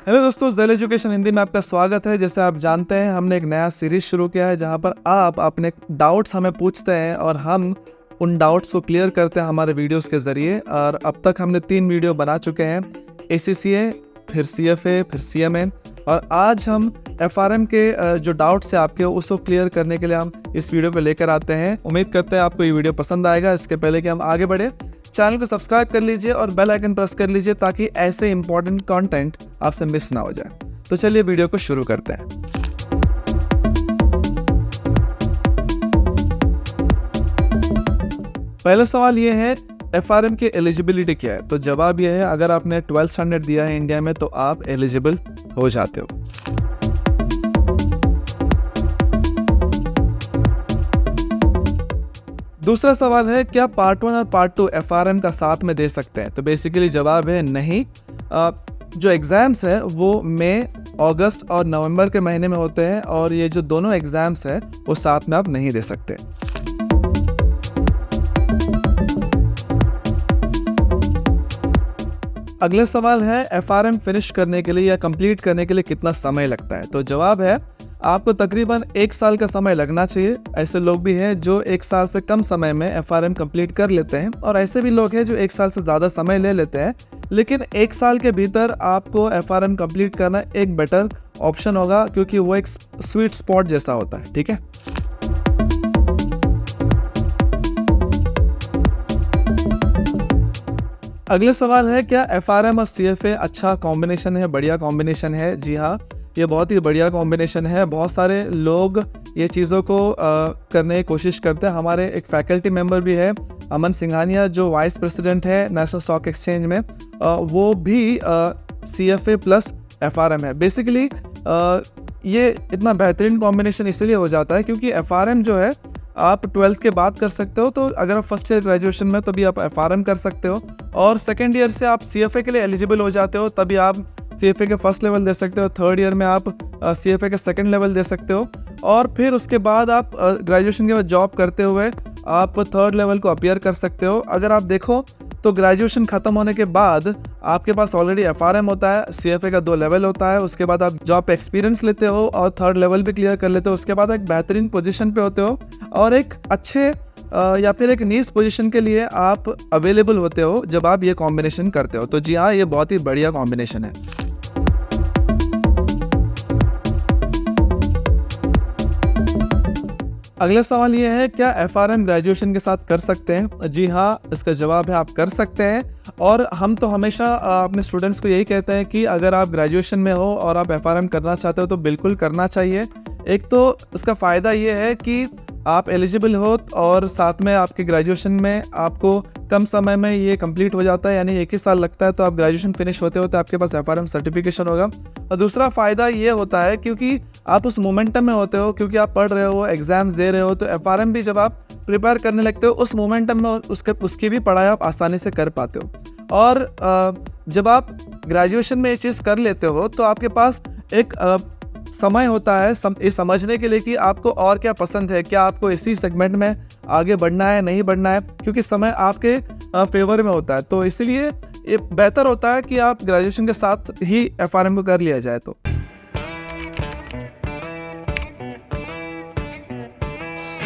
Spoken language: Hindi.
हेलो दोस्तों, ज़ेल एजुकेशन हिंदी में आपका स्वागत है। जैसे आप जानते हैं, हमने एक नया सीरीज शुरू किया है जहां पर आप अपने डाउट्स हमें पूछते हैं और हम उन डाउट्स को क्लियर करते हैं हमारे वीडियोस के ज़रिए। और अब तक हमने 3 वीडियो बना चुके हैं, ACCA, फिर CFA, फिर CMA। और आज हम FRM के जो डाउट्स हैं आपके, उसको क्लियर करने के लिए हम इस वीडियो को लेकर आते हैं। उम्मीद करते हैं आपको ये वीडियो पसंद आएगा। इसके पहले कि हम आगे बढ़े, चैनल को सब्सक्राइब कर लीजिए और बेल आइकन प्रेस कर लीजिए ताकि ऐसे इंपॉर्टेंट कंटेंट आपसे मिस ना हो जाए। तो चलिए वीडियो को शुरू करते हैं। पहला सवाल ये है, FRM की एलिजिबिलिटी क्या है? तो जवाब ये है, अगर आपने 12th स्टैंडर्ड दिया है इंडिया में तो आप एलिजिबल हो जाते हो। दूसरा सवाल है, क्या पार्ट 1 और पार्ट 2 FRM का साथ में दे सकते हैं? तो बेसिकली जवाब है नहीं। जो एग्ज़ाम्स है वो मई, अगस्त और नवंबर के महीने में होते हैं और ये जो दोनों एग्ज़ाम्स है वो साथ में आप नहीं दे सकते। अगला सवाल है, FRM फिनिश करने के लिए या कंप्लीट करने के लिए कितना समय लगता है? तो जवाब है, आपको तकरीबन 1 साल का समय लगना चाहिए। ऐसे लोग भी हैं जो 1 साल से कम समय में FRM कंप्लीट कर लेते हैं और ऐसे भी लोग हैं जो 1 साल से ज़्यादा समय ले लेते हैं। लेकिन 1 साल के भीतर आपको FRM कंप्लीट करना एक बेटर ऑप्शन होगा, क्योंकि वो एक स्वीट स्पॉट जैसा होता है। ठीक है। अगला सवाल है, क्या FRM और CFA अच्छा कॉम्बिनेशन है, बढ़िया कॉम्बिनेशन है? जी हाँ, ये बहुत ही बढ़िया कॉम्बिनेशन है। बहुत सारे लोग ये चीज़ों को करने की कोशिश करते हैं। हमारे एक फैकल्टी मेंबर भी है, अमन सिंघानिया, जो वाइस प्रेसिडेंट है नेशनल स्टॉक एक्सचेंज में। वो भी CFA प्लस FRM है। बेसिकली ये इतना बेहतरीन कॉम्बिनेशन इसलिए हो जाता है क्योंकि FRM जो है आप 12th के बाद कर सकते हो। तो अगर आप फर्स्ट ईयर ग्रेजुएशन में, तो भी आप FRM कर सकते हो। और सेकेंड ईयर से आप CFA के लिए एलिजिबल हो जाते हो, तभी आप CFA के फर्स्ट लेवल दे सकते हो। थर्ड ईयर में आप CFA के सेकंड लेवल दे सकते हो। और फिर उसके बाद आप ग्रेजुएशन के बाद जॉब करते हुए आप थर्ड लेवल को अपीयर कर सकते हो। अगर आप देखो तो ग्रेजुएशन ख़त्म होने के बाद आपके पास ऑलरेडी FRM होता है, CFA का 2 लेवल होता है। उसके बाद आप जॉब पे एक्सपीरियंस लेते हो और थर्ड लेवल भी क्लियर कर लेते हो। उसके बाद एक बेहतरीन पोजीशन पे होते हो और एक अच्छे या फिर एक नीच पोजीशन के लिए आप अवेलेबल होते हो जब आप ये कॉम्बिनेशन करते हो। तो जी हाँ, ये बहुत ही बढ़िया कॉम्बिनेशन है। अगला सवाल ये है, क्या FRM ग्रेजुएशन के साथ कर सकते हैं? जी हाँ, इसका जवाब है आप कर सकते हैं। और हम तो हमेशा अपने स्टूडेंट्स को यही कहते हैं कि अगर आप ग्रेजुएशन में हो और आप FRM करना चाहते हो तो बिल्कुल करना चाहिए। एक तो इसका फ़ायदा ये है कि आप एलिजिबल हो और साथ में आपके ग्रेजुएशन में आपको कम समय में ये कंप्लीट हो जाता है, यानी 1 ही साल लगता है। तो आप ग्रेजुएशन फिनिश होते होते आपके पास FRM सर्टिफिकेशन होगा। और दूसरा फ़ायदा ये होता है क्योंकि आप उस मोमेंटम में होते हो, क्योंकि आप पढ़ रहे हो, एग्ज़ाम्स दे रहे हो। तो FRM भी जब आप प्रिपेयर करने लगते हो उस मोमेंटम में उसकी भी पढ़ाई आप आसानी से कर पाते हो। और जब आप ग्रेजुएशन में ये चीज़ कर लेते हो तो आपके पास एक समय होता है ये समझने के लिए कि आपको और क्या पसंद है, क्या आपको इसी सेगमेंट में आगे बढ़ना है, नहीं बढ़ना है, क्योंकि समय आपके फेवर में होता है। तो इसीलिए ये बेहतर होता है कि आप ग्रेजुएशन के साथ ही FRM को कर लिया जाए। तो